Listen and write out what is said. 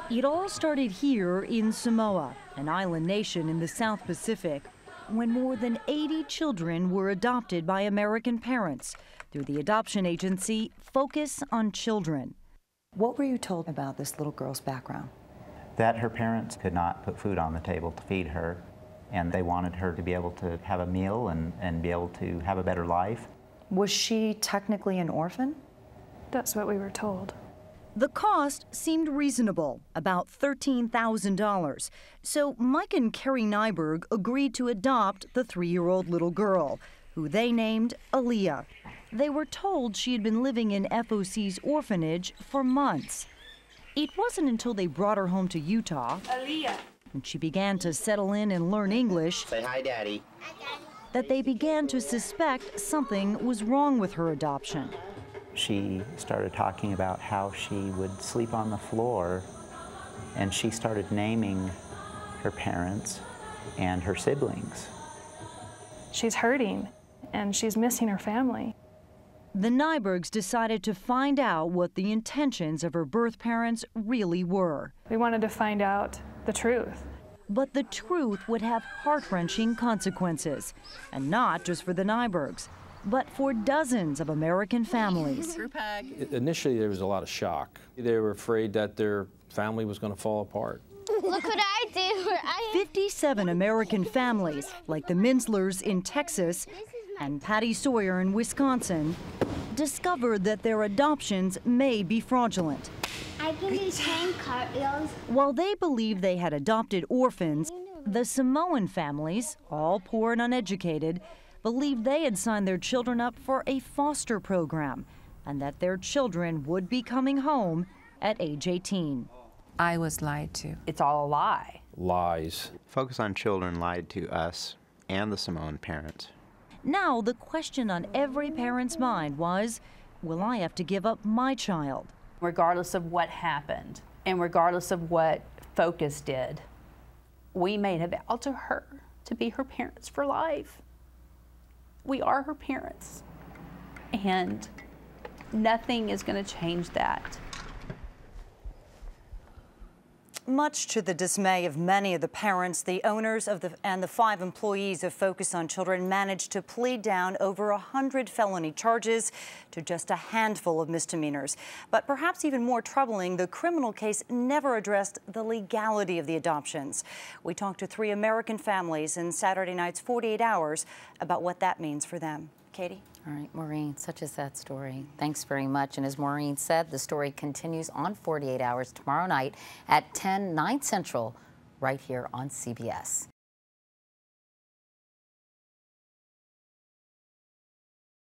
It all started here in Samoa, an island nation in the South Pacific, when more than 80 children were adopted by American parents through the adoption agency Focus on Children. What were you told about this little girl's background? That her parents could not put food on the table to feed her, and they wanted her to be able to have a meal and be able to have a better life. Was she technically an orphan? That's what we were told. The cost seemed reasonable, about $13,000. So Mike and Carrie Nyberg agreed to adopt the 3-year-old little girl, who they named Aaliyah. They were told she had been living in FOC's orphanage for months. It wasn't until they brought her home to Utah, Aaliyah, and she began to settle in and learn English, say hi, Daddy, that they began to suspect something was wrong with her adoption. She started talking about how she would sleep on the floor, and she started naming her parents and her siblings. she's hurting and she's missing her family. The Nybergs decided to find out what the intentions of her birth parents really were. We wanted to find out the truth. But the truth would have heart-wrenching consequences, and not just for the Nybergs, but for dozens of American families. Initially, there was a lot of shock. They were afraid that their family was going to fall apart. Look what I did. 57 American families, like the Minslers in Texas and Patty Sawyer in Wisconsin, discovered that their adoptions may be fraudulent. I can do 10 cartwheels. While they believed they had adopted orphans, the Samoan families, all poor and uneducated, believed they had signed their children up for a foster program and that their children would be coming home at age 18. I was lied to. It's all a lie. Lies. Focus on Children lied to us and the Samoan parents. Now, the question on every parent's mind was, will I have to give up my child? Regardless of what happened and regardless of what Focus did, we made a vow to her to be her parents for life. We are her parents, and nothing is going to change that. Much to the dismay of many of the parents, the owners of and the 5 employees of Focus on Children managed to plead down over 100 felony charges to just a handful of misdemeanors. But perhaps even more troubling, the criminal case never addressed the legality of the adoptions. We talked to 3 American families in Saturday night's 48 Hours about what that means for them. Katie? All right, Maureen, such is that story. Thanks very much. And as Maureen said, the story continues on 48 Hours tomorrow night at 10, 9 Central, right here on CBS.